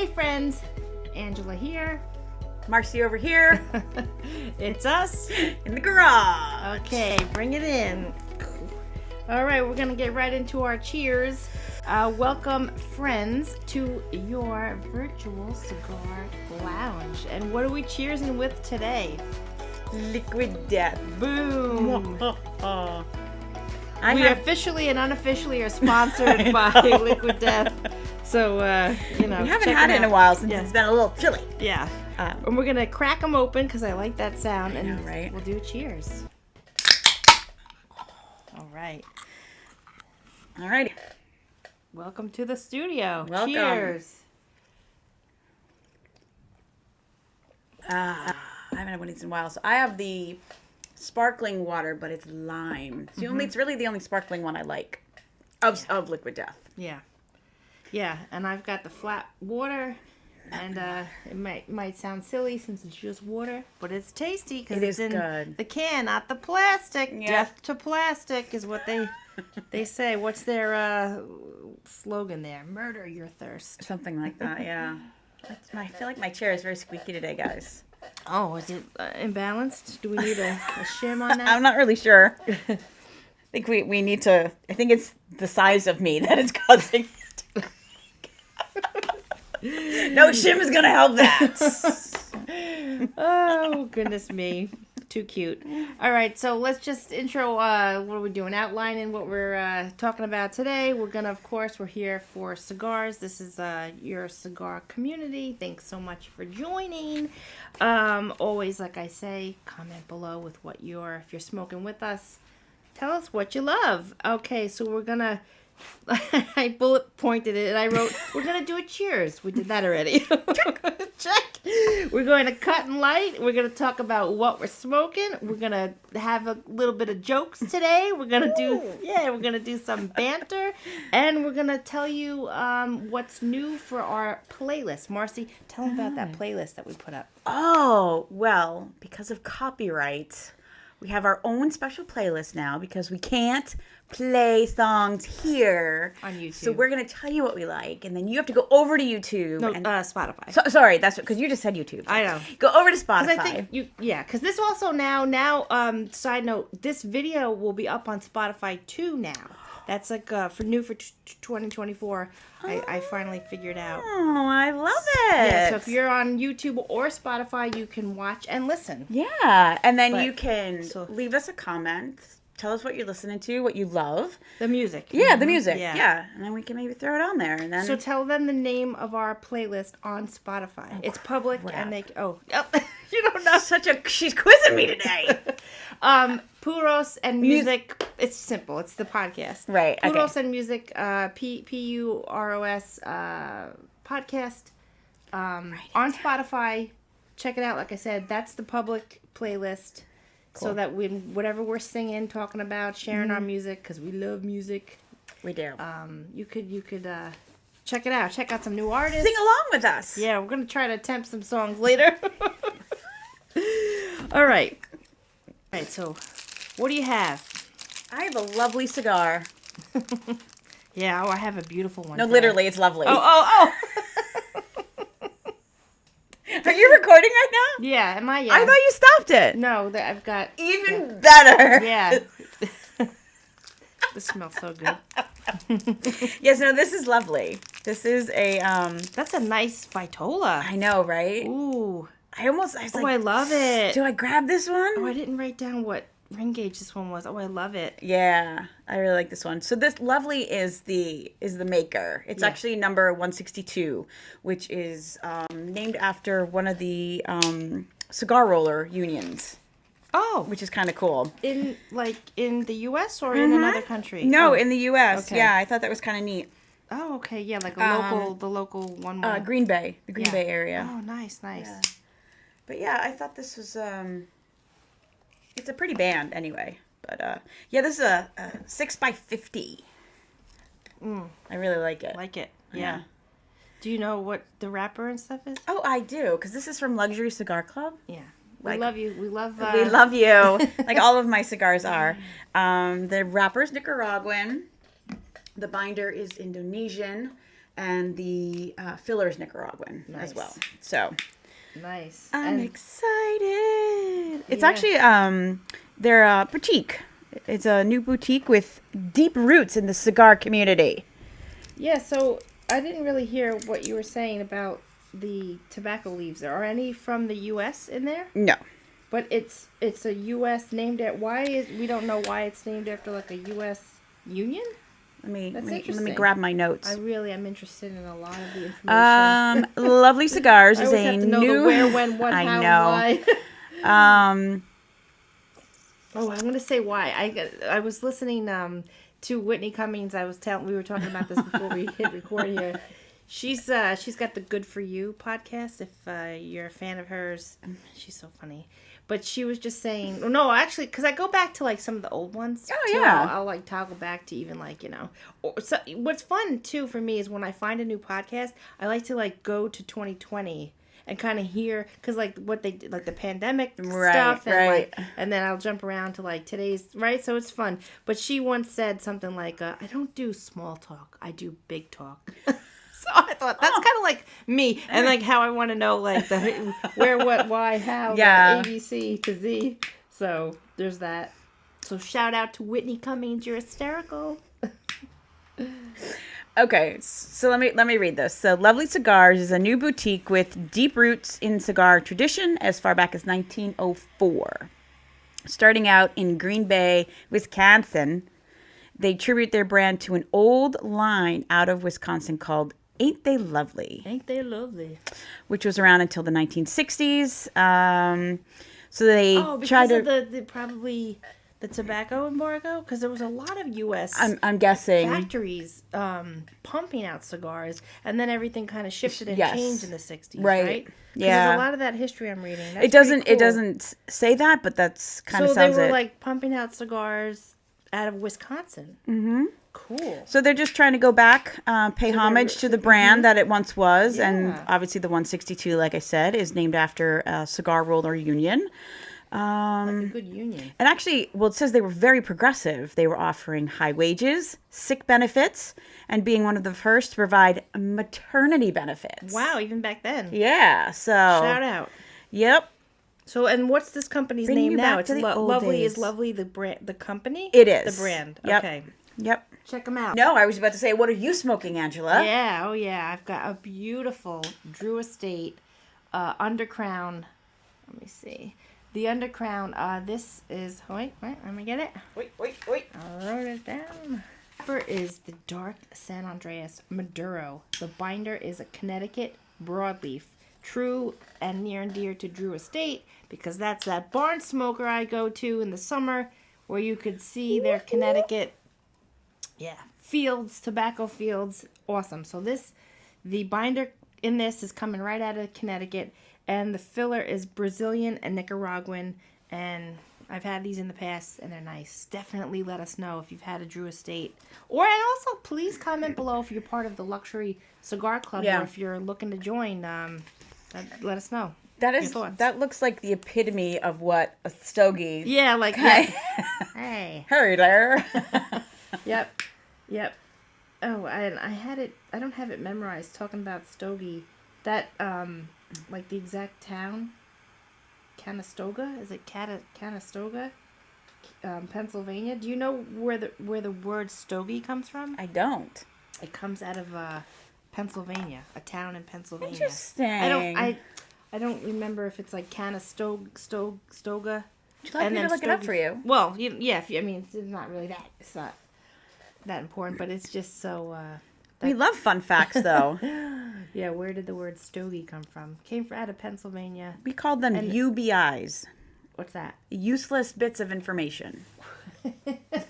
Hey friends, Angela here. Marcy over here. It's us in the garage. Okay, bring it in. All right, we're gonna get right into our cheers. Welcome, friends, to your virtual cigar lounge. And what are we cheersing with today? Liquid Death. Boom! We officially and unofficially are sponsored by Liquid Death. So, we haven't had it in a while since it's been a little chilly. Yeah. And we're going to crack them open because I like that sound. And right? We'll do a cheers. All right. All right. Welcome to the studio. Welcome. Cheers. I haven't had one of these in a while. So I have the sparkling water, but it's lime. It's really the only sparkling one I like of Liquid Death. Yeah. Yeah, and I've got the flat water, and it might sound silly since it's just water, but it's tasty because it's in the can, not the plastic. Yeah. Death to plastic is what they say. What's their slogan there? Murder your thirst. Something like that, yeah. I feel like my chair is very squeaky today, guys. Oh, is it imbalanced? Do we need a shim on that? I'm not really sure. I think we need to. I think it's the size of me that is causing it. No shim is gonna help that. Oh, goodness me. Too cute. All right, so let's just intro what are we doing? Outlining what we're talking about today. We're here for Cigars. This is your cigar community. Thanks so much for joining. Always, like I say, comment below with what if you're smoking with us. Tell us what you love. Okay, so we're going to... I bullet pointed it and I wrote, we're going to do a cheers. We did that already. Check. We're going to cut and light. We're going to talk about what we're smoking. We're going to have a little bit of jokes today. We're going to do some banter. And we're going to tell you what's new for our playlist. Marcy, tell them about that playlist that we put up. Oh, well, because of copyright, we have our own special playlist now because we can't play songs here on YouTube. So we're going to tell you what we like, and then you have to go over to YouTube. No, and Spotify. Sorry, that's because you just said YouTube. I know. Go over to Spotify. Because I think because this also now, side note, this video will be up on Spotify too now. That's like for 2024. I finally figured out. Oh, I love it. Yeah, so if you're on YouTube or Spotify, you can watch and listen. Yeah, and then you can leave us a comment. Tell us what you're listening to, what you love. The music. Yeah, the music. Yeah. And then we can maybe throw it on there. And then So tell them the name of our playlist on Spotify. It's public and they... Oh, you don't know. She's quizzing me today. Puros and Music. It's simple. It's the podcast. Right. Puros and Music, Puros podcast on Spotify. Check it out. Like I said, that's the public playlist. Cool. So that whatever we're singing, talking about, sharing our music, because we love music. We do. You could check it out. Check out some new artists. Sing along with us. Yeah, we're going to try to attempt some songs later. All right. All right, so what do you have? I have a lovely cigar. Yeah, I have a beautiful one. No, today. Literally, it's lovely. Oh. Are you recording right now? Yeah, am I? Yeah. I thought you stopped it. No, I've got... Even better. Yeah. This smells so good. Yes, no, this is lovely. This is a... That's a nice Vitola. I know, right? Ooh. I was like... I love it. Do I grab this one? Oh, I didn't write down what ring gauge this one was. Oh, I love it. Yeah, I really like this one. So this lovely is the maker. It's actually number 162, which is named after one of the cigar roller unions. Oh, which is kind of cool. In the U.S. or in another country? No, in the U.S. Okay. Yeah, I thought that was kind of neat. Oh, okay. Yeah, like the local one. Green Bay, the Green Bay area. Oh, nice. Yeah. But yeah, I thought this was it's a pretty band anyway. But this is a 6x50. I really like it. Like it. Yeah. Do you know what the wrapper and stuff is? Oh, I do, because this is from Luxury Cigar Club. Yeah. We love you. We love you. Like all of my cigars are. The wrapper's Nicaraguan. The binder is Indonesian. and the filler is Nicaraguan as well. So Nice. I'm excited. It's Yeah. actually they're a boutique. It's a new boutique with deep roots in the cigar community. Yeah, so I didn't really hear what you were saying about the tobacco leaves. Are any from the U.S. in there? No. But it's a U.S. named at we don't know why it's named after like a U.S. union? Let me interesting. grab my notes. I really am interested in a lot of the information. Lovely Cigars I is always a have to know new. the where, when, what, I how, know. why. Oh, I'm gonna say why. I was listening to Whitney Cummings. We were talking about this before we hit record here. She's got the Good For You podcast. If you're a fan of hers, she's so funny. But she was just saying, no, actually, because I go back to like some of the old ones. Oh too. yeah. I'll like toggle back to even like so what's fun too for me is when I find a new podcast, I like to like go to 2020 and kind of hear, because like what they did, like the pandemic stuff, and like, and then I'll jump around to like today's, right? So it's fun. But she once said something like, I don't do small talk, I do big talk. So I thought that's kind of like me, and like how I want to know like the where, what, why, how, Yeah. the ABC to Z. So there's that. So shout out to Whitney Cummings, you're hysterical. Okay, so let me read this. So, Lovely Cigars is a new boutique with deep roots in cigar tradition as far back as 1904. Starting out in Green Bay, Wisconsin, they tribute their brand to an old line out of Wisconsin called Ain't They Lovely? Ain't they lovely? Which was around until the 1960s. So they because of the probably the tobacco embargo, because there was a lot of U.S. I'm guessing factories pumping out cigars, and then everything kind of shifted and Yes. changed in the 60s, Right. right? Yeah. There's a lot of that history I'm reading. That's It doesn't pretty cool. it doesn't say that, but that's kind of So sounds they were it. like pumping out cigars out of Wisconsin. Mm-hmm. Cool. So they're just trying to go back, pay homage to the brand that it once was, and Yeah. obviously the 162, like I said, is named after a cigar roller union. Like a good union. And actually, well, it says they were very progressive. They were offering high wages, sick benefits, and being one of the first to provide maternity benefits. Wow, even back then. Yeah, so. Shout out. Yep, So, and what's this company's Bringing name you now? back It's to the old Lovely. days. Is Lovely the brand, the company? it is. The brand. Yep. Okay. Yep. Check them out. No, I was about to say, what are you smoking, Angela? Yeah, oh yeah. I've got a beautiful Drew Estate Undercrown. Let me see. The Undercrown. This is. Wait, let me get it. Wait. I wrote it down. Wrapper is the dark San Andreas Maduro. The binder is a Connecticut broadleaf. True and near and dear to Drew Estate, because that's that barn smoker I go to in the summer where you could see their Connecticut fields, tobacco fields. Awesome. So the binder in this is coming right out of Connecticut, and the filler is Brazilian and Nicaraguan, and I've had these in the past, and they're nice. Definitely let us know if you've had a Drew Estate. And also, please comment below if you're part of the Luxury Cigar Club, Yeah. or if you're looking to join. Let us know. That looks like the epitome of what a stogie. Yeah, like, hey. Hurry there. Yep. Oh, and I had it. I don't have it memorized. Talking about stogie, that like the exact town, Conestoga. Is it Conestoga, Pennsylvania? Do you know where the word stogie comes from? I don't. It comes out of Pennsylvania, a town in Pennsylvania. Interesting. I don't remember if it's like Conestoga. Would you like me to look it up for you? Well, it's not really that. It's not that important, but it's just so. We love fun facts, though. Yeah, where did the word stogie come from? Came out of Pennsylvania. We called them UBIs. What's that? Useless bits of information. A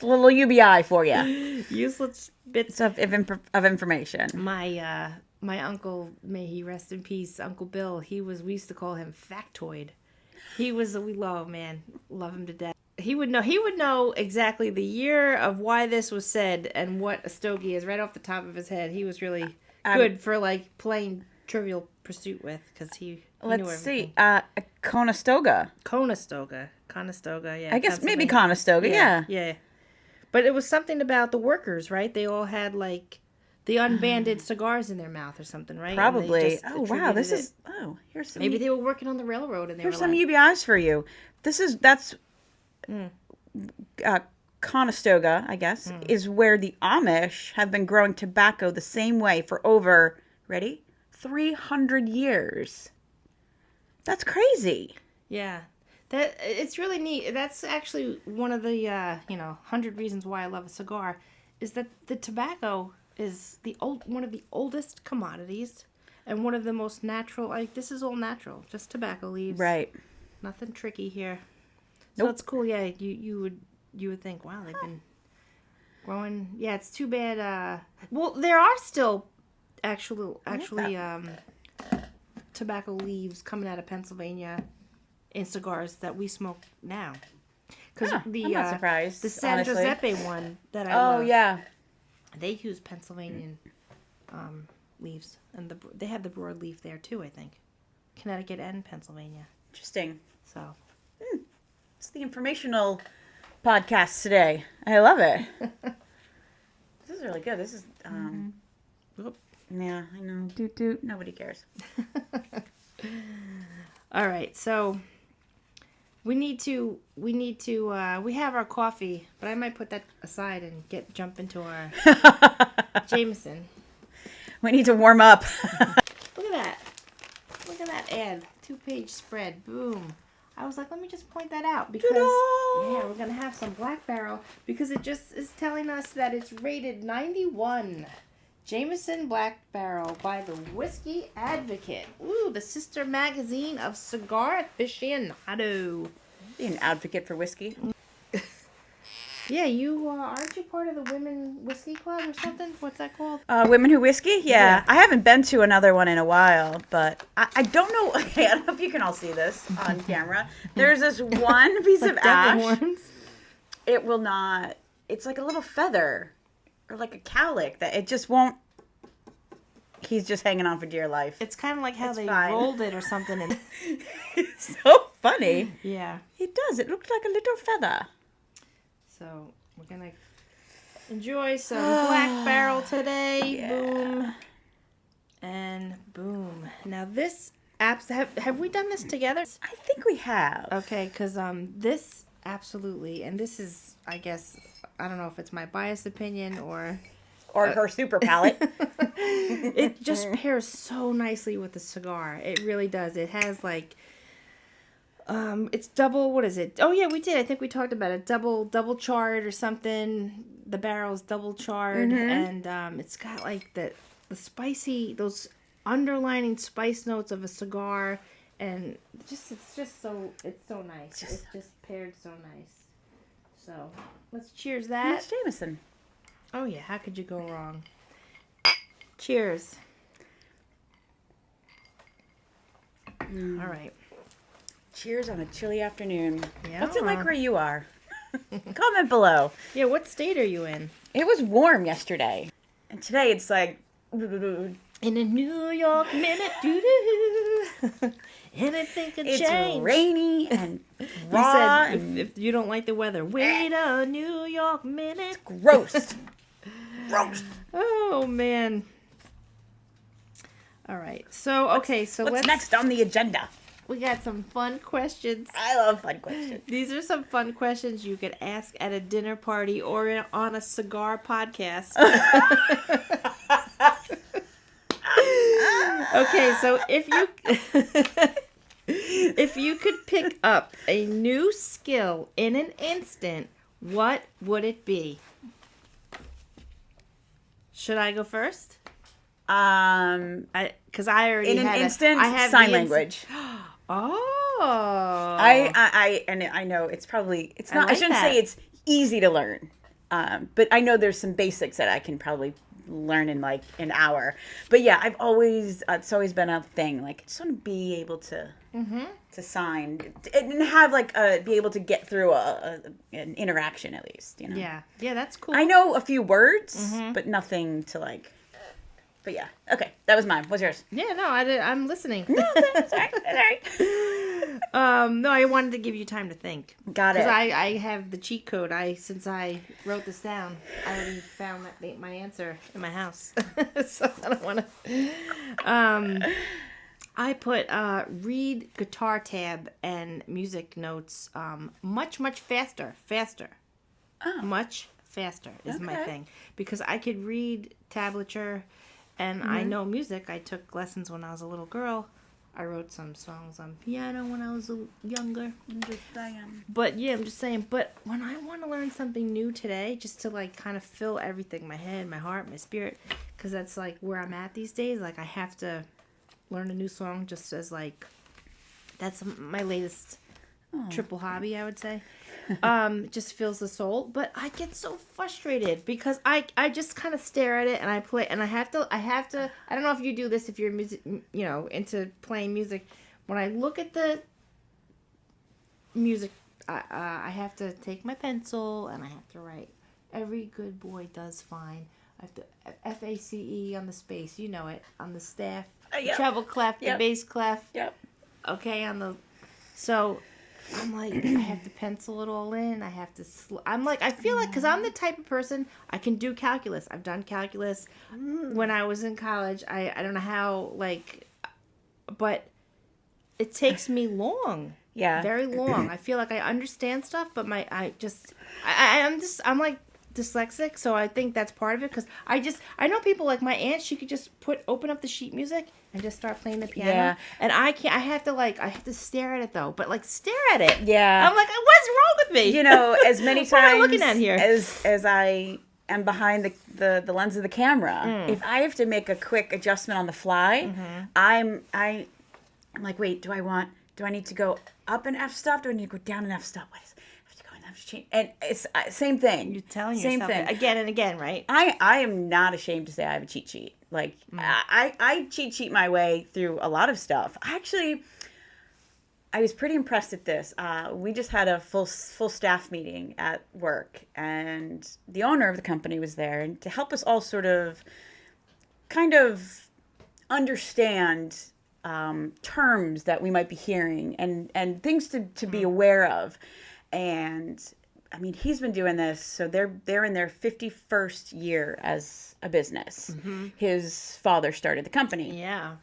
little UBI for you. Useless bits of information. My uncle, may he rest in peace, Uncle Bill. We used to call him Factoid. We love him to death. He would know exactly the year of why this was said and what a stogie is right off the top of his head. He was really good for like playing Trivial Pursuit with, because he knew everything. Let's see, Conestoga. Conestoga, yeah. I guess maybe Conestoga, yeah. Yeah. But it was something about the workers, right? They all had like the unbanded cigars in their mouth or something, right? And they Probably. just Oh wow, this attributed is. Oh, here's some. Maybe they were working on the railroad and they Here's were some like, UBIs for you. That's Conestoga, I guess, is where the Amish have been growing tobacco the same way for over, ready, 300 years. That's crazy. yeah. That it's really neat. That's actually one of the 100 reasons why I love a cigar, is that the tobacco is one of the oldest commodities, and one of the most natural. Like, this is all natural, just tobacco leaves. Right. Nothing tricky here. So Nope. it's cool. Yeah, you would think, wow, they've been growing. Yeah, it's too bad. Well, there are still actually tobacco leaves coming out of Pennsylvania in cigars that we smoke now. Because I'm not surprised. The San honestly. Giuseppe one that I Oh love, yeah. they use Pennsylvanian leaves, and they have the broadleaf there too. I think Connecticut and Pennsylvania. Interesting. So It's the informational podcast today. I love it. This is really good. This is Oop. yeah, I know. Doot doot. Nobody cares. All right, so we have our coffee, but I might put that aside and jump into our Jameson. We need to warm up. Look at that ad, 2-page spread. Boom. I was like, let me just point that out because we're gonna have some Black Barrel because it just is telling us that it's rated 91. Jameson Black Barrel by the Whiskey Advocate. Ooh, the sister magazine of Cigar Aficionado. Be an advocate for whiskey. Yeah, you aren't you part of the Women Whiskey Club or something? What's that called? Women Who Whiskey? Yeah. Yeah. I haven't been to another one in a while, but I don't know. I don't know if you can all see this on camera. There's this one piece of ash. Horns. It will not. It's like a little feather or like a cowlick that it just won't. He's just hanging on for dear life. It's kind of like how It's they fine. rolled it or something. And It's so funny. yeah. It does. It looks like a little feather. So we're gonna enjoy some Black Barrel today. Yeah. Boom and boom. Now this have we done this together? I think we have. Okay, because this absolutely, and this is, I guess, I don't know if it's my biased opinion or Her super palate. it just pairs so nicely with the cigar. It really does. It has like it's double, what is it? Oh yeah, we did. I think we talked about it. Double charred or something. The barrel's double charred and it's got like the spicy, those underlining spice notes of a cigar, and it's so nice. It's just paired so nice. So, let's cheers that. That's Jameson. Oh yeah, how could you go wrong? Cheers. All right. Cheers on a chilly afternoon. Yeah. What's it like where you are? Comment below. Yeah, what state are you in? It was warm yesterday. And today it's like... In a New York minute, doo-doo. Anything can It's change. rainy and You raw said and if you don't like the weather, wait a New York minute. gross. Gross. Oh man. All right. So What's next on the agenda? We got some fun questions. I love fun questions. These are some fun questions you could ask at a dinner party or on a cigar podcast. Okay, so if you could pick up a new skill in an instant, what would it be? Should I go first? Because I already In an had instant, I have sign the language. Oh, I know it's probably it's not. I like shouldn't that. say it's easy to learn, but I know there's some basics that I can probably learn in like an hour. But yeah, I've always it's always been a thing. Like I just want to be able to sign and have like be able to get through an interaction at least. You know. yeah, that's cool. I know a few words, but nothing to like. But yeah, okay, that was mine. What's yours? Yeah, no, I'm listening. No, that's all right. That's all right. No, I wanted to give you time to think. Got it. Because I have the cheat code. Since I wrote this down, I already found my answer in my house. So I don't want to. I put read guitar tab and music notes much faster. Oh. Much faster is my Okay. thing. Because I could read tablature and I know music. I took lessons when I was a little girl. I wrote some songs on piano when I was younger. I'm just saying. But yeah, I'm just saying. But when I want to learn something new today, just to like kind of fill everything, my head, my heart, my spirit, because that's like where I'm at these days. Like I have to learn a new song just as like, that's my latest triple hobby, I would say. It just fills the soul. But I get so frustrated because I just kind of stare at it and I play and I have to, I don't know if you do this if you're music, into playing music. When I look at the music, I have to take my pencil and I have to write, every good boy does fine. I have to FACE on the space, you know it, on the staff, the treble clef, the bass clef. Yep. Okay, so I'm like, I have to pencil it all in. I have to, I'm like, I feel like, because I'm the type of person, I can do calculus. I've done calculus when I was in college. I don't know how, like, but it takes me long. Yeah. Very long. I feel like I understand stuff, but I'm like dyslexic, so I think that's part of it, because I know people like my aunt, she could just open up the sheet music and just start playing the piano. Yeah. And I can't, I have to stare at it though, but like stare at it. Yeah. I'm like, what's wrong with me? You know, as many What am I times looking at here? as I am behind the lens of the camera, if I have to make a quick adjustment on the fly, I'm like, wait, do I need to go up an F stop? Do I need to go down an F stop? What is I have to go and I have to change? And it's same thing. You're telling same yourself thing it again and again, right? I am not ashamed to say I have a cheat sheet. Like I cheat sheet my way through a lot of stuff. I was pretty impressed at this. We just had a full staff meeting at work, and the owner of the company was there, and to help us all sort of kind of understand terms that we might be hearing and things to be aware of. And I mean, he's been doing this, so they're in their 51st year as a business. His father started the company. Yeah.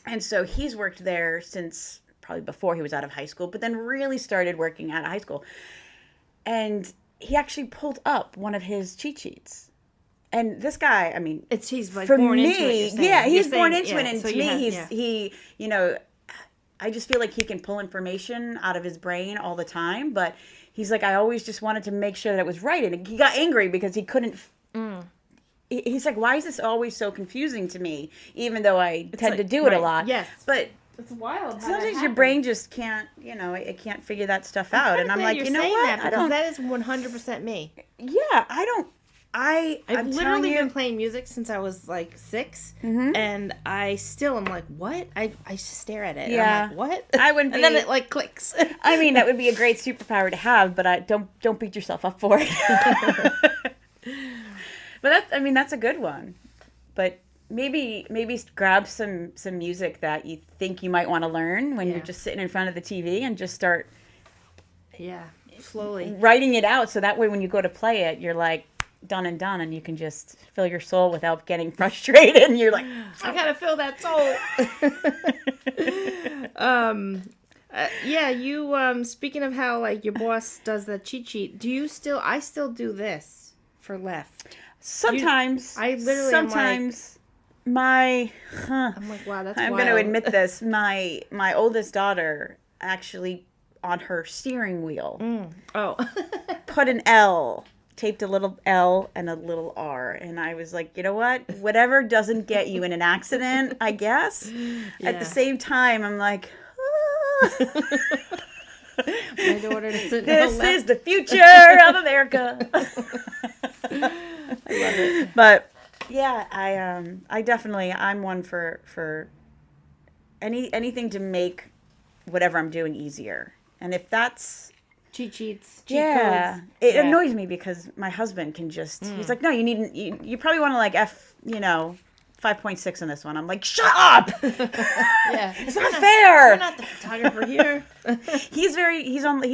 And so he's worked there since probably before he was out of high school, but then really started working out of high school. And he actually pulled up one of his cheat sheets. And this guy, I mean, He's like for born me, into it. You're saying. yeah, he's You're born saying, into it, and so to me, he, you know, I just feel like he can pull information out of his brain all the time. But he's like, I always just wanted to make sure that it was right, and he got angry because he couldn't. He's like, why is this always so confusing to me? Even though I tend to do it a lot. Yes, but it's wild. sometimes your brain just can't, it can't figure that stuff out. And I'm like, you know what? I don't. That is 100% me. Yeah, I don't. I've literally been playing music since I was like 6, and I still am like, what? I stare at it. Yeah, and I'm like, what? I wouldn't be. And then it like clicks. I mean, that would be a great superpower to have, but don't beat yourself up for it. But that's a good one. But maybe grab some music that you think you might want to learn when you're just sitting in front of the TV and just start slowly writing it out, so that way when you go to play it, you're like done and you can just fill your soul without getting frustrated, and you're like, I gotta fill that soul. You speaking of how like your boss does the cheat sheet, I still do this for left. Sometimes I literally sometimes I'm like, wow, that's I'm wild. going to admit this. My oldest daughter actually on her steering wheel put an L, taped a little L and a little R, and I was like, you know what? Whatever doesn't get you in an accident, I guess. Yeah. At the same time, I'm like, my daughter doesn't this is the future of America. I love it. But yeah, I definitely, I'm one for anything to make whatever I'm doing easier. And if that's cheat sheets, codes. It annoys me because my husband can just, he's like, no, you probably want to like 5.6 on this one. I'm like, shut up! Yeah. It's not fair. You're not the photographer here. He's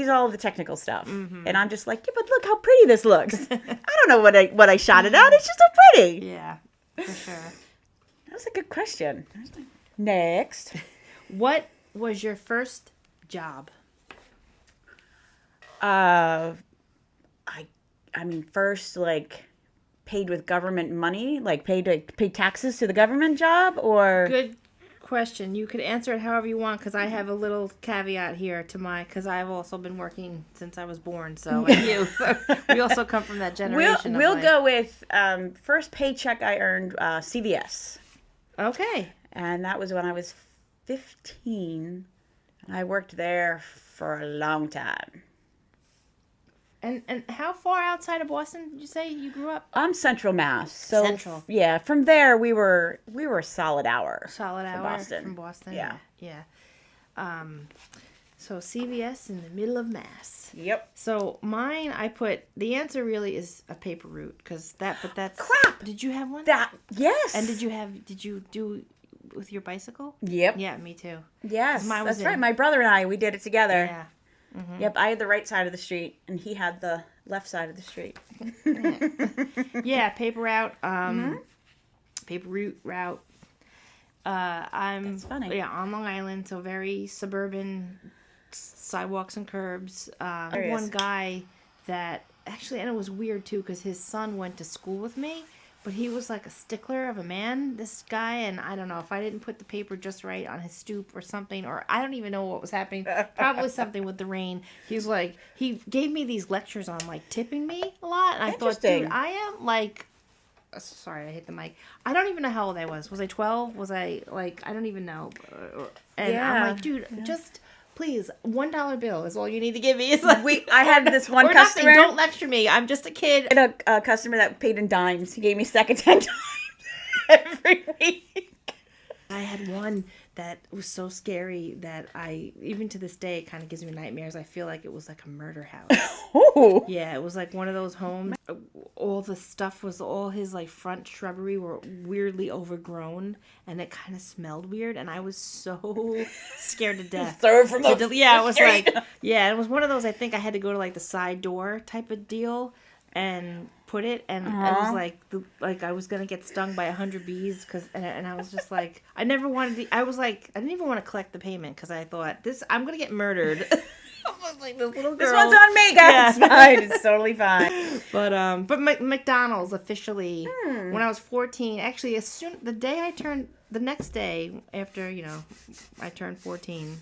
all of the technical stuff. And I'm just like, yeah, but look how pretty this looks. I don't know what I shot it at. It's just so pretty. Yeah, for sure. That was a good question. Next. What was your first job? I mean, first, like, paid with government money, like pay taxes to the government job, or Good question. You could answer it however you want, because I have a little caveat here to because I've also been working since I was born. So like you, so we also come from that generation. we'll go with first paycheck I earned CVS, Okay. and that was when I was 15. I worked there for a long time. And how far outside of Boston did you say you grew up? I'm Central Mass, so Central. yeah. From there, we were a solid hour. Solid from hour Boston. from Boston. Yeah. Yeah. So CVS in the middle of Mass. Yep. So mine, I put the answer really is a paper route, because that's Crap. Did you have one? Yes. And did you do with your bicycle? Yep. Yeah, me too. Yes. mine was That's right. in- My brother and I, we did it together. Yeah. Yep. I had the right side of the street, and he had the left side of the street. Yeah, paper route. Paper route. I'm That's funny. Yeah, on Long Island, so very suburban, sidewalks and curbs. One guy that actually, and it was weird too, because his son went to school with me, but he was like a stickler of a man, this guy, and I don't know if I didn't put the paper just right on his stoop or something, or I don't even know what was happening. Probably something with the rain. He gave me these lectures on like tipping me a lot, and I thought, dude, I am like, sorry, I hit the mic. I don't even know how old I was. Was I 12? Was I like, I don't even know. And I'm like, dude, just please, $1 bill is all you need to give me. It's like, I had this one or customer. Nothing. Don't lecture me. I'm just a kid. I had a customer that paid in dimes. He gave me second 10 dimes every week. I had one that was so scary that even to this day, it kind of gives me nightmares. I feel like it was like a murder house. Ooh. Yeah, it was like one of those homes. All the stuff was, all his like front shrubbery were weirdly overgrown, and it kind of smelled weird, and I was so scared to death. Throw it from the Yeah, it was like, yeah, it was one of those, I think I had to go to like the side door type of deal and put it, and it was like I was gonna get stung by 100 bees, and I was just like, I never wanted to. I was like, I didn't even want to collect the payment, because I thought, I'm gonna get murdered. I was like, this little girl. This one's on me, guys. Yeah. It's fine. It's totally fine. But McDonald's officially when I was 14. Actually, the next day after I turned 14,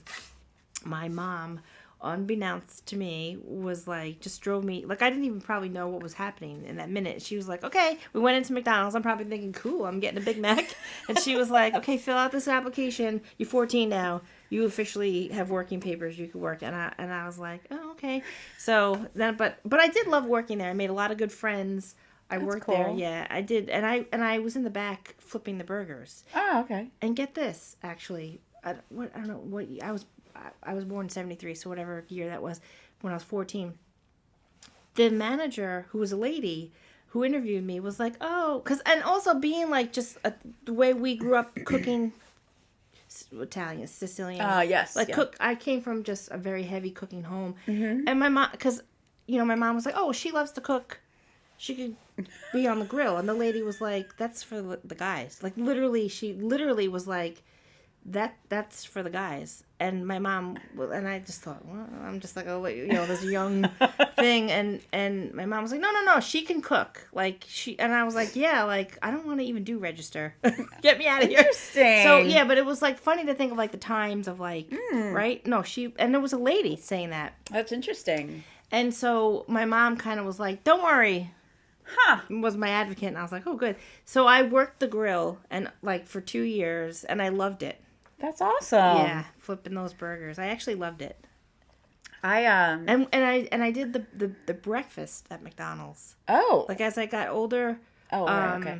my mom, unbeknownst to me, was like, just drove me, like, I didn't even probably know what was happening in that minute. She was like, okay, we went into McDonald's. I'm probably thinking, cool, I'm getting a Big Mac. And she was like, okay, fill out this application. You're 14 now. You officially have working papers. You could work. And I was like, oh, okay. So then, but I did love working there. I made a lot of good friends. I worked cool. there. Yeah, I did. And I was in the back flipping the burgers. Oh, okay. And get this, actually, I don't know what I was born in 73, so whatever year that was, when I was 14. The manager, who was a lady, who interviewed me, was like, oh, and also being like just the way we grew up cooking, Italian, Sicilian. Yes. Like yeah. I came from just a very heavy cooking home. Mm-hmm. And my mom, because, my mom was like, oh, she loves to cook. She could be on the grill. And the lady was like, that's for the guys. Like, literally, she literally was like, that's for the guys. And my mom, and I just thought, well, I'm just like, oh, this young thing. And my mom was like, no, she can cook. Like, and I was like, yeah, like, I don't want to even do register. Get me out of here. Interesting. So, yeah, but it was, like, funny to think of, like, the times of, like, right? No, and there was a lady saying that. That's interesting. And so my mom kind of was like, don't worry. Huh. Was my advocate, and I was like, oh, good. So I worked the grill, and, like, for 2 years, and I loved it. That's awesome. Yeah, flipping those burgers. I actually loved it. And I did the breakfast at McDonald's. Oh. Like, as I got older. Oh, right, okay.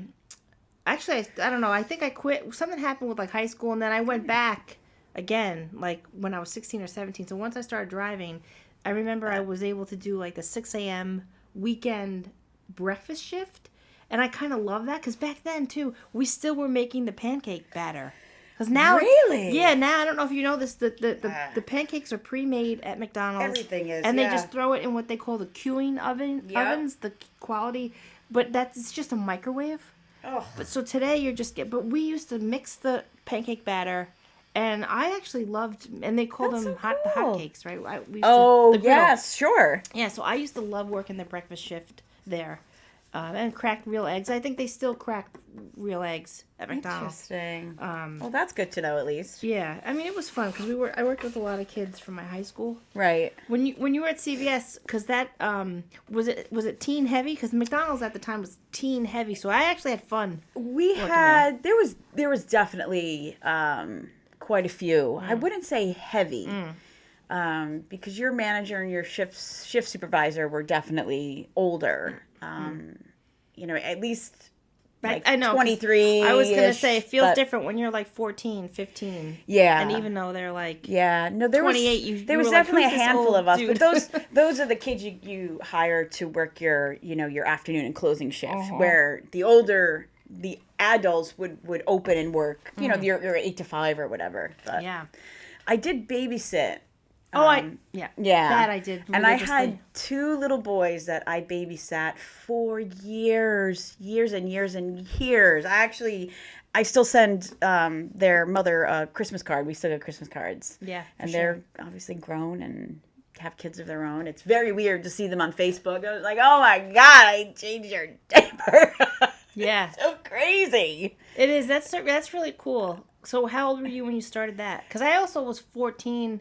Actually, I don't know. I think I quit. Something happened with like high school, and then I went back again, like when I was 16 or 17. So once I started driving, I remember I was able to do like the 6 a.m. weekend breakfast shift. And I kind of love that because back then, too, we still were making the pancake batter. Because now, Really? Yeah, now I don't know if you know this. The pancakes are pre-made at McDonald's. Everything is, and they yeah. just throw it in what they call the queuing ovens, the quality. But it's just a microwave. Oh. But so today but we used to mix the pancake batter, and I actually loved, and they call them hotcakes, right? We used the griddle. Yes, sure. Yeah, so I used to love working the breakfast shift there. And cracked real eggs. I think they still crack real eggs at McDonald's. Interesting. Well, that's good to know at least. Yeah, I mean it was fun because I worked with a lot of kids from my high school. Right. When you were at CVS, because that was it teen heavy? Because McDonald's at the time was teen heavy, so I actually had fun. There was definitely quite a few. I wouldn't say heavy. Because your manager and your shift supervisor were definitely older. At least like I know, 23. I was going to say, it feels different when you're like 14, 15. Yeah. And even though they're like no, there 28, there was were definitely like, a handful of us. dude? But those are the kids you hire to work your afternoon and closing shift, where the adults would open and work, your 8 to 5 or whatever. But yeah. I did babysit. Yeah. That I did. And I had 2 little boys that I babysat for years and years and years. I still send their mother a Christmas card. We still get Christmas cards. Yeah. And they're obviously grown and have kids of their own. It's very weird to see them on Facebook. I was like, oh my God, I changed your diaper. Yeah. So crazy. It is. That's really cool. So how old were you when you started that? Because I also was 14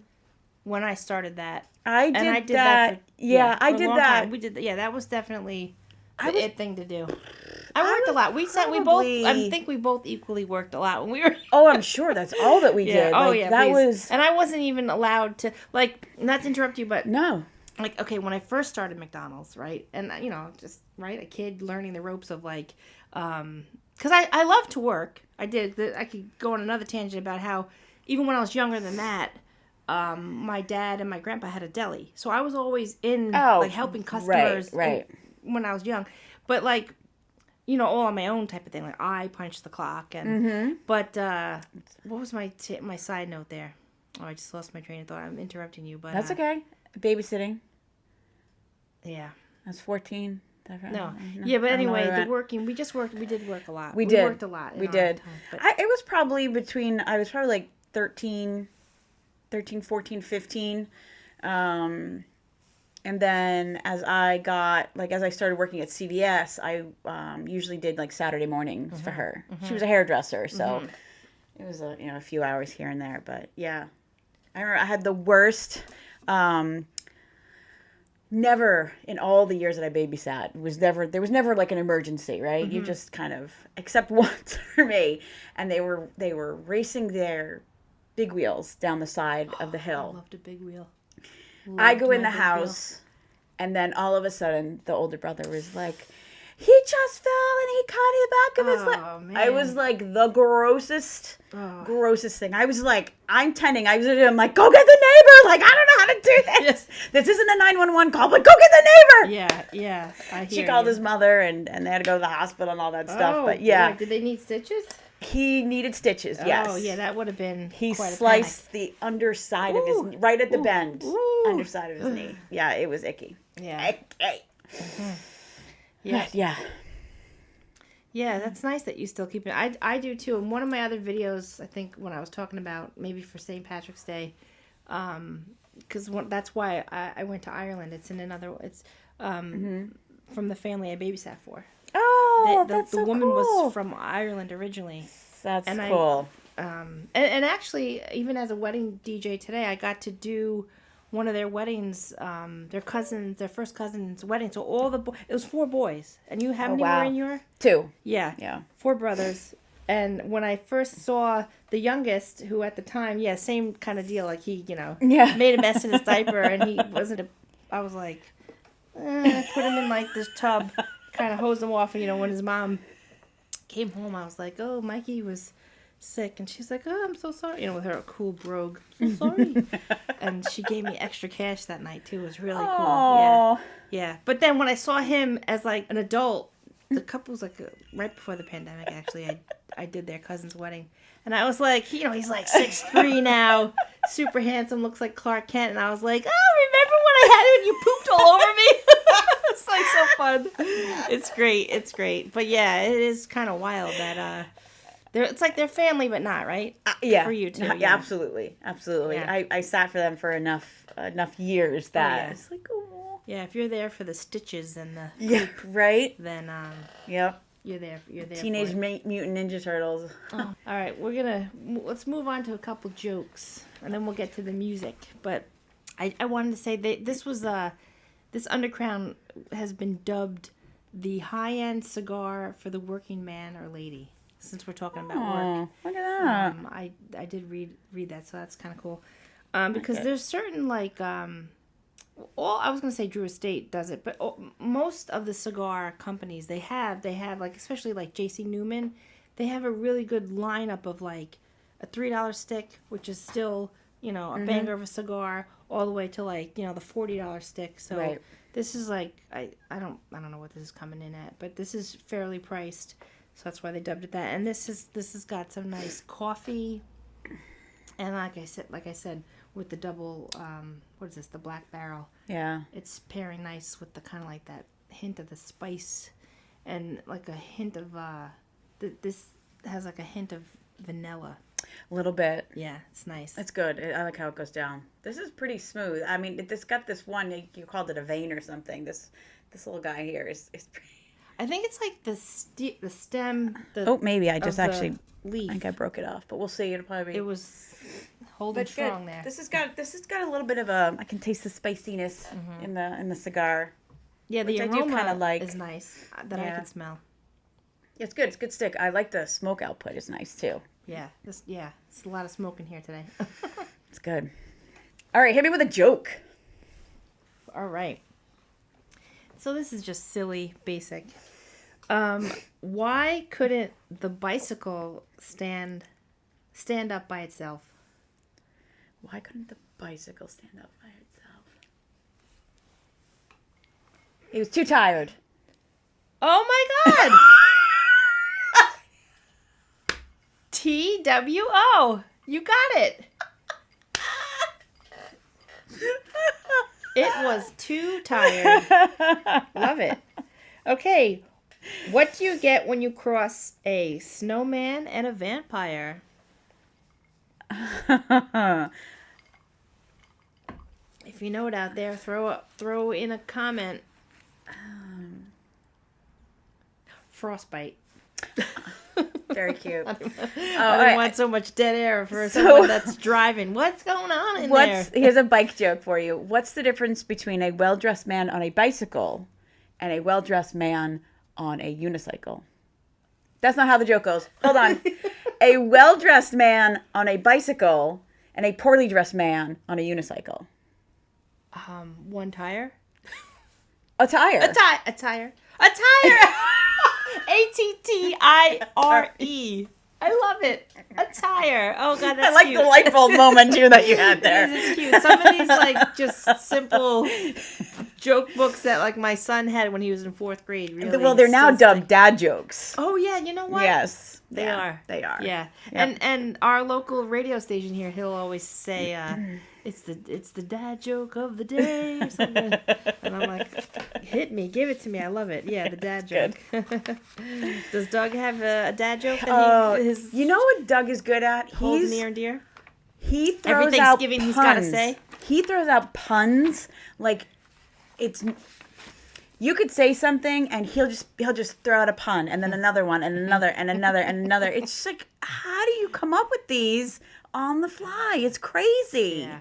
when I started that. I did that. I did that. Time. We did. Yeah, that was definitely the thing to do. I worked a lot. I think we both equally worked a lot when we were. Oh, I'm sure that's all that we did. Oh, like, yeah. That please. was. And I wasn't even allowed to not to interrupt you, but no. Like, okay, when I first started McDonald's, right, and just right, a kid learning the ropes of because I love to work. I did. I could go on another tangent about how even when I was younger than that. My dad and my grandpa had a deli, so I was always in helping customers. Right. When I was young, but all on my own type of thing. Like I punched the clock, and but what was my side note there? Oh, I just lost my train of thought. I'm interrupting you, but that's okay. Babysitting. Yeah, I was 14. No. Yeah, but anyway, the working. We did work a lot. We worked a lot. We did. It was probably I was probably like 13, 14, 15. And then as I started working at CVS, I usually did like Saturday mornings for her. She was a hairdresser, so it was a few hours here and there. But yeah, I remember I had the worst. Never in all the years that I babysat there was never like an emergency, right? You just kind of, except once for me, and they were racing their big wheels down the side of the hill. I loved a big wheel. I go in the house, and then all of a sudden, the older brother was like, he just fell and he caught the back of his leg. Man. I was like the grossest thing. I was like, I'm I'm like, go get the neighbor. Like, I don't know how to do this. This isn't a 911 call, but go get the neighbor. Yeah. She called his mother, and they had to go to the hospital and all that stuff. But yeah. Did they need stitches? He needed stitches, yes. Oh, yeah, that would have been He quite sliced the underside of his knee, right at the bend. Underside of his knee. Yeah, it was icky. Yeah. Icky. Yeah. Yeah, that's nice that you still keep it. I do too. In one of my other videos, I think when I was talking about maybe for St. Patrick's Day, because that's why I went to Ireland. It's in another. It's from the family I babysat for. Oh, the woman was from Ireland originally. That's cool. And actually, even as a wedding DJ today, I got to do one of their weddings, their first cousin's wedding. So it was 4 boys. And how many were in your? 2. Yeah. 4 brothers. And when I first saw the youngest, who at the time, same kind of deal. Like he, made a mess in his diaper, and he wasn't. I was like, put him in like this tub, kind of hose him off. And when his mom came home, I was like, oh, Mikey was sick, and she's like, oh, I'm so sorry, with her cool brogue, I'm so sorry. And she gave me extra cash that night too. It was really cool. Yeah. But then when I saw him as like an adult, the couple's like right before the pandemic. Actually, I did their cousin's wedding, and I was like, he's like 6'3" now, super handsome, looks like Clark Kent, and I was like, oh, remember when I had it and you pooped all over me? It's like so fun. It's great. But yeah, it is kind of wild that it's like they're family, but not, right? Yeah. For you too. Yeah, absolutely. Yeah. I sat for them for enough years that it's like, oh. Yeah, if you're there for the stitches and the right. Then Yep. You're there. Teenage Mutant Ninja Turtles. All right, let's move on to a couple jokes, and then we'll get to the music. But I wanted to say that this Undercrown has been dubbed the high-end cigar for the working man or lady. Since we're talking about work, look at that. I did read that, so that's kind of cool. Because there's certain like I was gonna say Drew Estate does it, but most of the cigar companies they have like, especially like J.C. Newman, they have a really good lineup of like a $3 stick, which is still a banger of a cigar, all the way to like the $40 stick. So this is like I don't know what this is coming in at, but this is fairly priced, so that's why they dubbed it that. And this has got some nice coffee, and like I said. With the double, what is this? The black barrel. Yeah. It's pairing nice with the kind of like that hint of the spice, and like a hint of this has like a hint of vanilla. A little bit. Yeah, it's nice. It's good. I like how it goes down. This is pretty smooth. I mean, it's got this one, you called it a vein or something. This little guy here is pretty. I think it's like the stem. Maybe I just actually leaf. I think I broke it off, but we'll see. It'll probably be. It was holding strong good. there. This has got a little bit of I can taste the spiciness in the cigar. Yeah, the aroma kind of like is nice that I can smell. It's good. It's good stick. I like the smoke output. It's nice too. Yeah, it's a lot of smoke in here today. It's good. All right, hit me with a joke. All right. So this is just silly, basic. Why couldn't the bicycle stand up by itself? Why couldn't the bicycle stand up by itself? He was too tired. Oh my God! TWO. You got it. It was too tired. Love it. Okay. What do you get when you cross a snowman and a vampire? If you know it out there, throw in a comment. Frostbite. Very cute. I don't want so much dead air for someone that's driving. What's going on in there? Here's a bike joke for you. What's the difference between a well-dressed man on a bicycle and a well-dressed man on a unicycle? That's not how the joke goes. Hold on. A well-dressed man on a bicycle and a poorly dressed man on a unicycle. One tire? A tire. A tire. ATTIRE. I love it. A tire. Oh God, that's I like cute. the light bulb moment too that you had there. It's cute. Some of these like just simple joke books that like my son had when he was in 4th grade. Really, well, they're now dubbed dad jokes. Oh yeah, you know what? Yes, they are. They are. Yeah, Yep. and our local radio station here, he'll always say, "It's the dad joke of the day," or something. And I'm like, "Hit me, give it to me. I love it." Yeah, the dad joke. Does Doug have a dad joke? That you know what Doug is good at? Holds near and dear. He throws Every out Thanksgiving puns. he's got to say. He throws out puns like it's. You could say something and he'll just throw out a pun and then another one and another and another and another. It's just like, how do you come up with these on the fly? It's crazy. Yeah.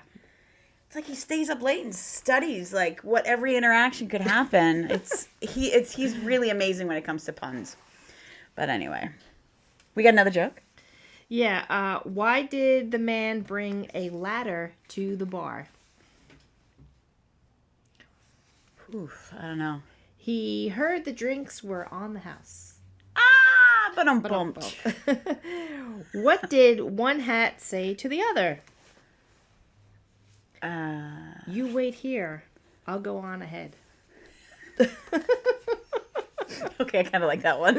It's like he stays up late and studies like what every interaction could happen. He's really amazing when it comes to puns. But anyway, we got another joke. Yeah. Why did the man bring a ladder to the bar? Oof, I don't know. He heard the drinks were on the house. But I'm bumped. What did one hat say to the other? You wait here. I'll go on ahead. Okay, I kind of like that one.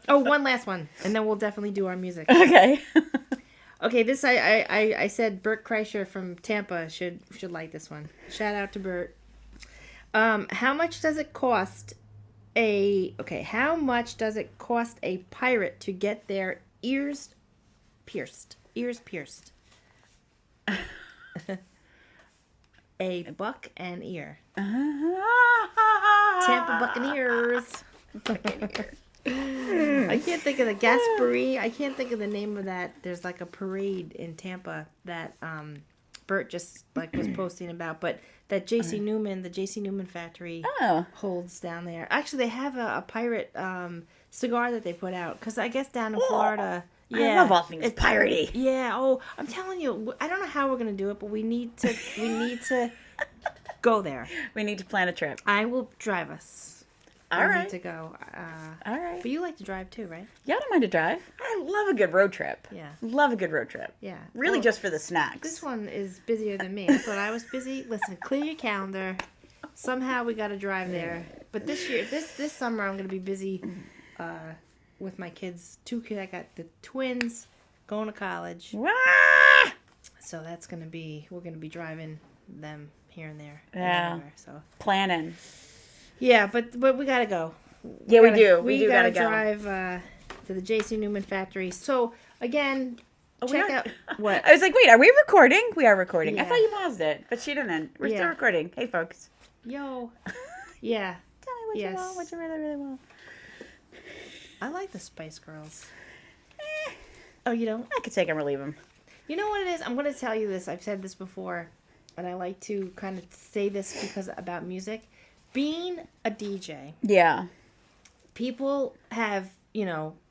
Oh, one last one, and then we'll definitely do our music. Okay. Okay, this I said Bert Kreischer from Tampa should like this one. Shout out to Bert. How much does it cost how much does it cost a pirate to get their ears pierced? Ears pierced. A buck and ear. Tampa Buccaneers. I can't think of the Gasparee. I can't think of the name of that. There's like a parade in Tampa that Bert just like was posting about, but that J.C. Newman, the J.C. Newman factory holds down there. Actually, they have a pirate cigar that they put out because I guess down in Florida. Yeah, I love all things piratey. Yeah. Oh, I'm telling you, I don't know how we're gonna do it, but we need to go there. We need to plan a trip. I will drive us. All right. Need to go. All right. But you like to drive too, right? Yeah, I don't mind to drive. I love a good road trip. Yeah. Love a good road trip. Yeah. Really Well, just for the snacks. This one is busier than me. I thought I was busy. Listen, clear your calendar. Somehow we got to drive there. But this year, this summer, I'm going to be busy with my kids. 2 kids. I got the twins going to college. Wah! So that's going to be, we're going to be driving them here and there. Yeah. And everywhere, so. Planning. Yeah, but we got to go. Yeah, we do. We do gotta gotta go. drive to the J.C. Newman factory. So, again, check out what? I was like, wait, are we recording? We are recording. I Yeah. thought you paused it, but she didn't. We're still recording. Hey, folks. Yo. Yeah. Tell me what you want, what you really, really want. I like the Spice Girls. Oh, you don't? I could take them or leave them. You know what it is? I'm going to tell you this. I've said this before, and I like to kind of say this because about music. Being a DJ, Yeah. people have,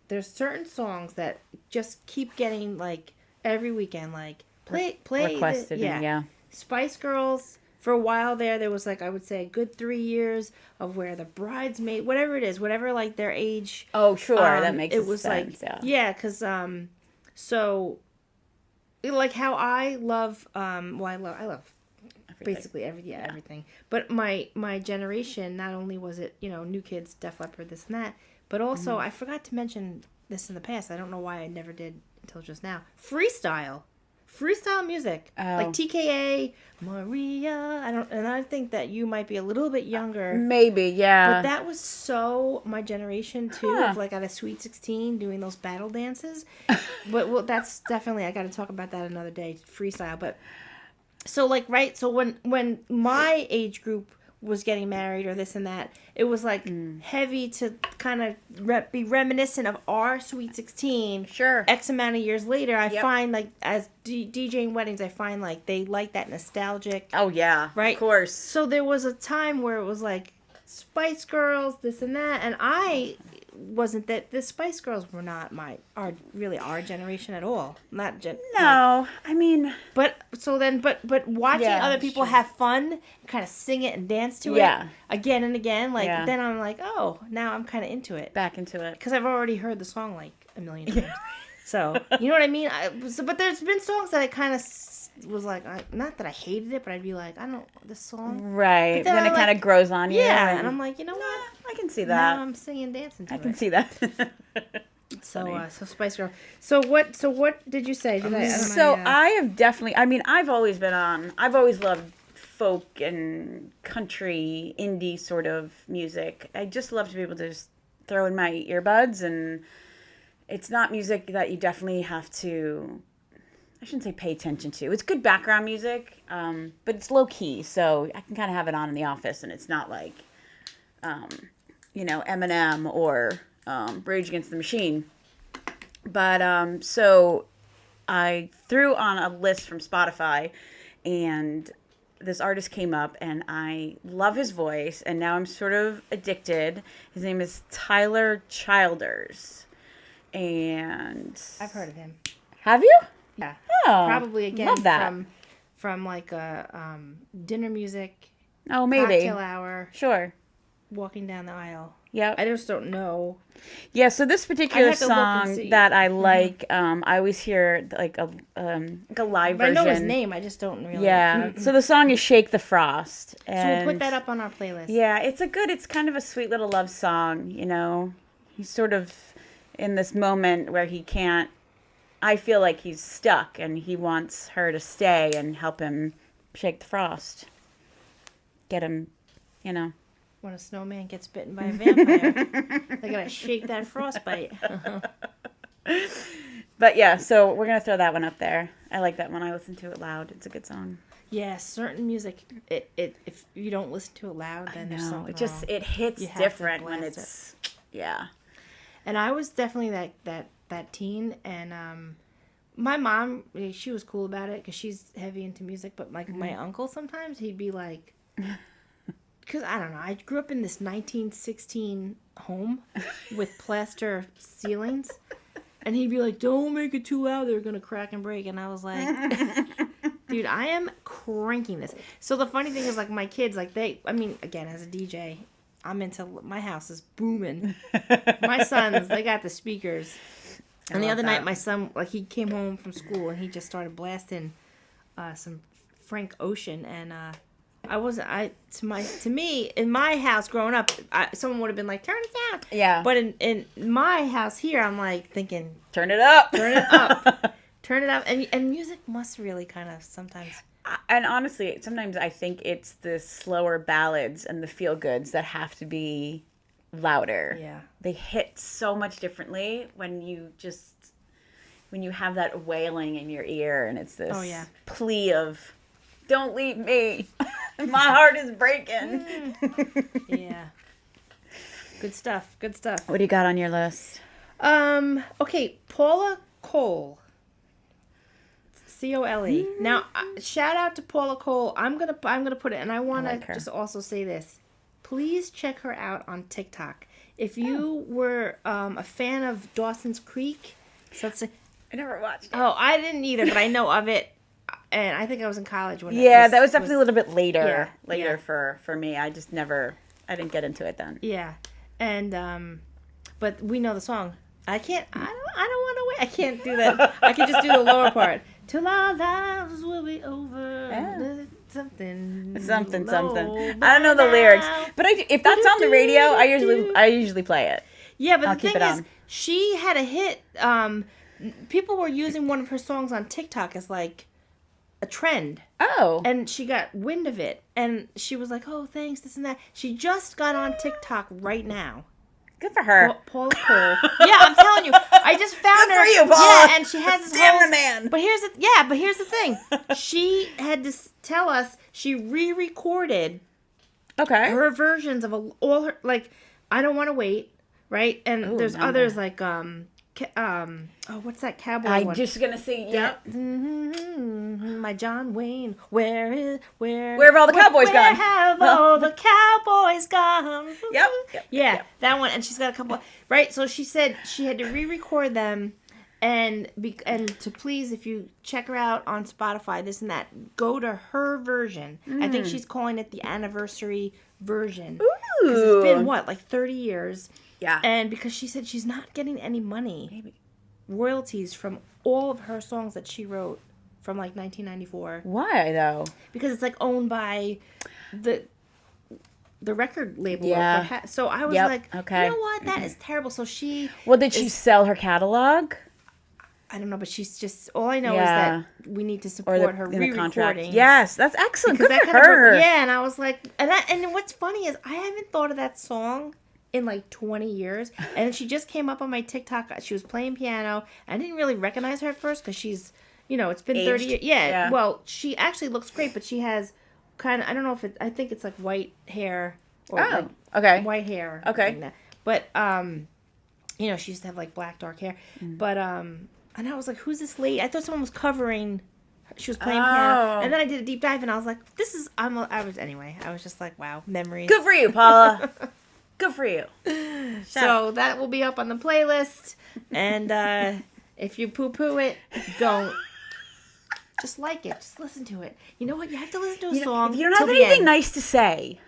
there's certain songs that just keep getting, like, every weekend, like, play. Requested. Yeah. Spice Girls, for a while there was, like, I would say a good 3 years of where the bridesmaid, whatever it is, whatever, like, their age. Oh, sure. That makes it was sense. like, yeah, because, so, like, how I love, I love basically everything. But my generation, not only was it, New Kids, Def Leppard, this and that, but also I forgot to mention this in the past. I don't know why I never did until just now. Freestyle music, like TKA, Maria. I think that you might be a little bit younger. Maybe, yeah. But that was so my generation too, of like at a Sweet 16 doing those battle dances. But that's definitely, I got to talk about that another day. Freestyle, but. So, like, right, so when my age group was getting married or this and that, it was, like, heavy to kind of be reminiscent of our Sweet 16. Sure. X amount of years later, I find, like, as DJing weddings, I find, like, they like that nostalgic. Oh, yeah. Right? Of course. So there was a time where it was, like, Spice Girls, this and that, and I wasn't that the Spice Girls were not our generation at all. No, I mean, but watching other people have fun, kind of sing it and dance to it again and again, like then I'm like, oh, now I'm kind of into it, back into it, because I've already heard the song like a million times. So you know what I mean. But there's been songs that I kind of was like, not that I hated it, but I'd be like, I don't this song, right? But then it kind of grows on you, and I'm like, you know what? I can see that. Now I'm singing, dancing to it. I can see that. So Spice Girl. So what did you say? I have definitely. I mean, I've always loved folk and country, indie sort of music. I just love to be able to just throw in my earbuds, and it's not music that you definitely have to. I shouldn't say pay attention to. It's good background music, but it's low key, so I can kind of have it on in the office, and it's not like, Eminem or Rage Against the Machine. But so I threw on a list from Spotify, and this artist came up, and I love his voice, and now I'm sort of addicted. His name is Tyler Childers, and I've heard of him. Have you? Yeah. Oh, probably again love that. from like a dinner music. Oh, maybe cocktail hour. Sure. Walking down the aisle. Yep. I just don't know. Yeah, so this particular have to look and song see. that I like, I always hear like a live But I version. know his name. I just don't really. Yeah. So the song is "Shake the Frost," So and we'll put that up on our playlist. yeah, it's kind of a sweet little love song. You know, he's sort of in this moment where he can't. I feel like he's stuck, and he wants her to stay and help him shake the frost, get him, you know. When a snowman gets bitten by a vampire, they gotta shake that frostbite. But yeah, so we're gonna throw that one up there. I like that one. I listen to it loud. It's a good song. Yeah, certain music, if you don't listen to it loud, then there's something wrong. It hits You have to different when blast it's yeah. And I was definitely that teen, and my mom, she was cool about it because she's heavy into music. But like my uncle, sometimes he'd be like, because I don't know, I grew up in this 1916 home with plaster ceilings, and he'd be like, "Don't make it too loud; they're gonna crack and break." And I was like, "Dude, I am cranking this." So the funny thing is, like my kids, like again, as a DJ. I'm into, my house is booming. My sons, they got the speakers. And the other night, my son, like, he came home from school and he just started blasting some Frank Ocean. And to me, in my house growing up, someone would have been like, "Turn it down." Yeah. But in my house here, I'm like thinking, turn it up. turn it up. Turn it up. And music must really kind of sometimes. And honestly, sometimes I think it's the slower ballads and the feel goods that have to be louder. Yeah. They hit so much differently when you have that wailing in your ear and it's this plea of, "Don't leave me. My heart is breaking." Yeah. Good stuff. Good stuff. What do you got on your list? Okay, Paula Cole. Cole. Now, shout out to Paula Cole. I'm gonna put it, and I want to just also say this. Please check her out on TikTok. If you were a fan of Dawson's Creek, so let's say, I never watched it. Oh, I didn't either, but I know of it, and I think I was in college when. That was definitely a little bit later. Yeah. For me. I didn't get into it then. Yeah, and but we know the song. I don't want to wait. I can't do that. I can just do the lower part. Till our lives will be over. Yeah. Something. I don't know the lyrics, but if that's on the radio, I usually play it. Yeah, but the thing is, she had a hit. People were using one of her songs on TikTok as like a trend. Oh. And she got wind of it, and she was like, "Oh, thanks, this and that." She just got on TikTok right now. Good for her. Paula Cole. Yeah, I'm telling you. I just found her. Good for you, Paula. Yeah, and she has this man. But here's the thing. She had to tell us she re-recorded her versions of all her, like, "I Don't Want to Wait," right? And there's others like what's that cowboy one? I'm just gonna say, yep. My John Wayne, where have all the cowboys gone? Where have all the cowboys gone? Yep. That one, and she's got a couple. Right, so she said she had to re-record them, and to please, if you check her out on Spotify, this and that, go to her version. I think she's calling it the anniversary version. Because it's been like 30 years. Yeah. And because she said she's not getting any money, royalties from all of her songs that she wrote from like 1994. Why though? Because it's like owned by the record label. Yeah. So I was like, okay. You know what? That is terrible. So she. Well, did she sell her catalog? I don't know, but she's just. All I know is that we need to support her re-recording. Yes, that's excellent. Good for her. And I was like, and what's funny is I haven't thought of that song in like 20 years, and she just came up on my TikTok. She was playing piano. I didn't really recognize her at first because she's, it's been 30 years. Yeah, well, she actually looks great, but she has kind of, I don't know if I think it's like white hair or white hair. Okay. Like that. But she used to have like black dark hair. But and I was like, who's this lady? I thought someone was covering. She was playing piano, and then I did a deep dive, and I was like, I was just like, wow, memories. Good for you, Paula. Good for you. So that will be up on the playlist. And if you poo-poo it, don't. Just like it. Just listen to it. You know what? You have to listen to a song. If you don't till have the anything end. nice to say,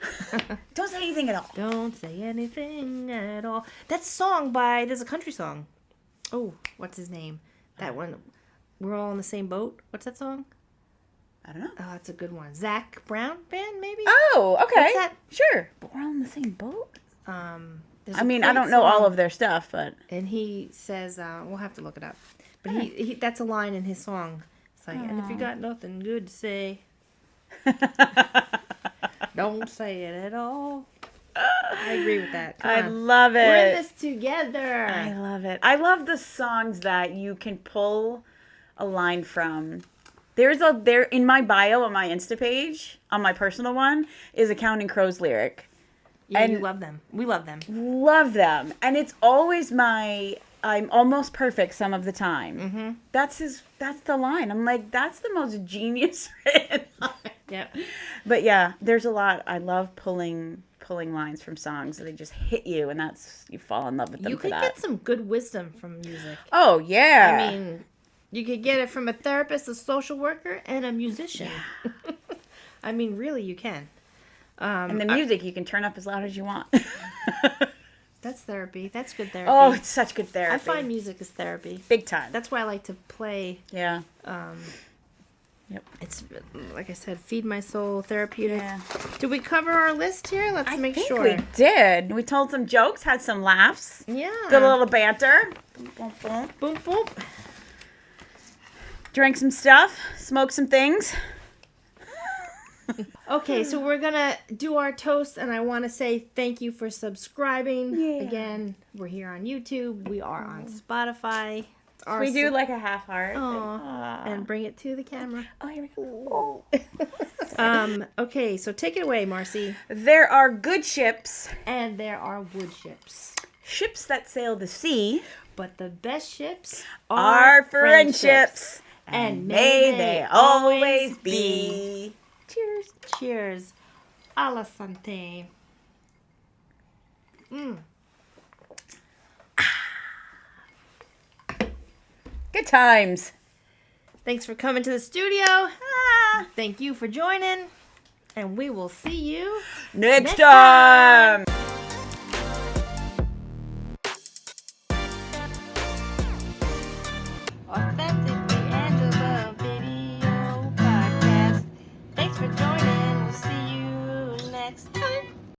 don't say anything at all. Don't say anything at all. That's a song by, there's a country song. Oh, what's his name? That one. We're all in the same boat. What's that song? I don't know. Oh, that's a good one. Zach Brown Band, maybe? Oh, okay. What's that? Sure. But we're all in the same boat? There's I a mean, I great don't know all song, of their stuff, but... and he says, we'll have to look it up. But he that's a line in his song. It's like, and if you got nothing good to say, don't say it at all. I agree with that. Come I on. love it. We're in this together. I love it. I love the songs that you can pull a line from. There in my bio on my Insta page, on my personal one, is a Counting Crows lyric. Yeah, and you love them. We love them. Love them. And it's always I'm almost perfect some of the time. Mm-hmm. That's the line. I'm like, that's the most genius written line. Yep. But yeah, there's a lot. I love pulling lines from songs. They just hit you, and you fall in love with them You for could that. get some good wisdom from music. Oh, yeah. I mean, you could get it from a therapist, a social worker, and a musician. Yeah. I mean, really, you can. And the music, you can turn up as loud as you want. That's therapy. That's good therapy. Oh, it's such good therapy. I find music is therapy. Big time. That's why I like to play. Yeah. Yep. It's, like I said, feed my soul, therapeutic. Yeah. Did we cover our list here? Let's make sure. I think we did. We told some jokes, had some laughs. Yeah. Did a little banter. Boom, boom. Boom, boom. Drank some stuff. Smoked some things. Okay, so we're going to do our toast, and I want to say thank you for subscribing. Yeah. Again, we're here on YouTube. We are on Spotify. We do like a half heart. And bring it to the camera. Oh, here we go. Okay, so take it away, Marcy. There are good ships. And there are wood ships. Ships that sail the sea. But the best ships are friendships. And may they always be. Cheers. Cheers. A la santé. Good times. Thanks for coming to the studio. Thank you for joining. And we will see you next time.